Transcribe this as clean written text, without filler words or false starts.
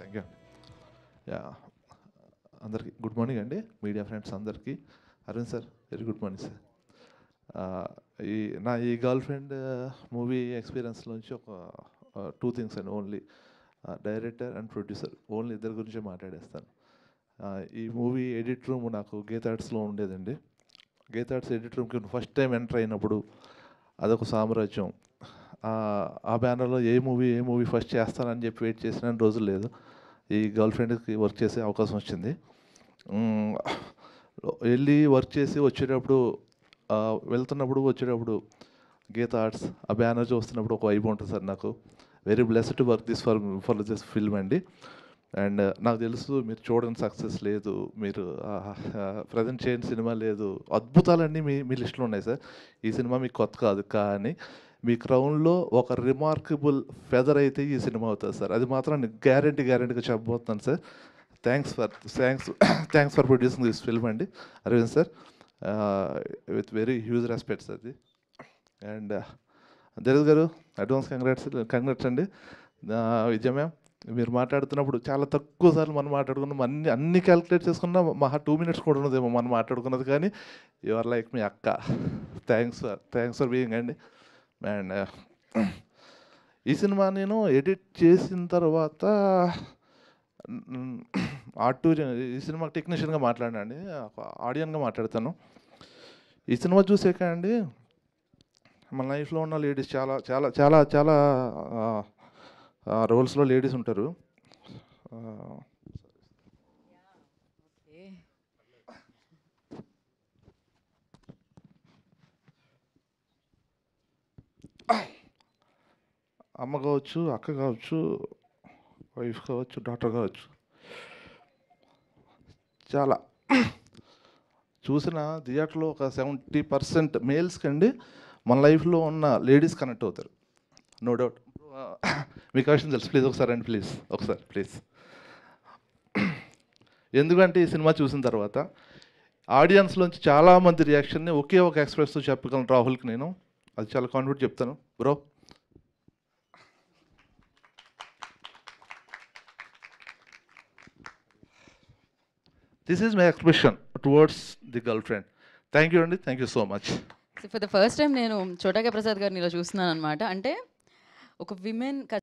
Thank you. Yeah, అందరికీ good morning అండి, media friends అందరికీ. Arvind sir, very good morning sir. ఈ గర్ల్ ఫ్రెండ్ మూవీ ఎక్స్పీరియన్స్లోంచి ఒక 2 థింగ్స్ అండి, only director and producer, only ఇద్దరి గురించి మాట్లాడేస్తాను. ఈ మూవీ ఎడిట్ రూమ్ నాకు గీతార్ట్స్లో ఉండేదండి. గీతార్ట్స్ ఎడిట్ రూమ్కి ఫస్ట్ టైం ఎంటర్ అయినప్పుడు అదొక సామ్రాజ్యం. ఆ బ్యానర్లో ఏ మూవీ ఫస్ట్ చేస్తానని చెప్పి వెయిట్ చేసిన రోజులు లేదు. ఈ గర్ల్ ఫ్రెండ్కి వర్క్ చేసే అవకాశం వచ్చింది. వెళ్ళి వర్క్ చేసి వచ్చేటప్పుడు గీత ఆర్ట్స్ ఆ బ్యానర్ చూస్తున్నప్పుడు ఒక వైబ్ ఉంటుంది సార్. నాకు very blessed to work for this film అండి. అండ్ నాకు తెలుసు మీరు చూడని సక్సెస్ లేదు, మీరు ప్రజెంట్ చేయని సినిమా లేదు, అద్భుతాలన్నీ మీ లిస్టులో ఉన్నాయి సార్. ఈ సినిమా మీకు కొత్త కాదు, కానీ మీ క్రౌన్లో ఒక రిమార్కబుల్ ఫెదర్ అయితే ఈ సినిమా అవుతుంది సార్. అది మాత్రం గ్యారంటీగా చెప్పబోతున్నాను sir. Thanks for producing this film అండి Aravind sir, with very huge respects అది. అండ్ దెరీస్ గారు, అడ్వాన్స్ కంగ్రాట్స్ అండి. విజయ మ్యామ్, మీరు మాట్లాడుతున్నప్పుడు చాలా తక్కువ సార్లు మనం మాట్లాడుకున్నాం, అన్ని క్యాలిక్యులేట్ చేసుకున్నా 2 minutes కూడా ఉన్నదేమో మనం మాట్లాడుకున్నది, కానీ యు ఆర్ లైక్ మీ అక్క. థ్యాంక్స్ ఫర్ బీయింగ్ అండి. అండ్ ఈ సినిమా నేను ఎడిట్ చేసిన తర్వాత ఈ సినిమా టెక్నీషియన్గా మాట్లాడినా అండి, ఆడియన్గా మాట్లాడతాను. ఈ సినిమా చూసాక అండి, మన లైఫ్లో ఉన్న లేడీస్ చాలా చాలా చాలా చాలా రోల్స్లో లేడీస్ ఉంటారు. అమ్మ కావచ్చు, అక్క కావచ్చు, వైఫ్ కావచ్చు, డాక్టర్ కావచ్చు, చాలా చూసిన థియేటర్లో ఒక 70% మేల్స్కి అండి మన లైఫ్లో ఉన్న లేడీస్ కనెక్ట్ అవుతారు, నో డౌట్. మీకు క్వశ్చన్ తెలుసు, ప్లీజ్ ఒకసారి అండి, ప్లీజ్. ఎందుకంటే ఈ సినిమా చూసిన తర్వాత ఆడియన్స్లోంచి చాలామంది రియాక్షన్ని ఒకే ఒక ఎక్స్ప్రెస్తో చెప్పగలను రాహుల్కి నేను, అది చాలా కాన్ఫిడెంట్ చెప్తాను. Bro, this is my expression towards the girlfriend. Thank you అండి, thank you so much. For the first time నేను చోటాగా ప్రసాద్ గారిని ఇలా చూస్తున్నాను అనమాట. అంటే ఒక విమెన్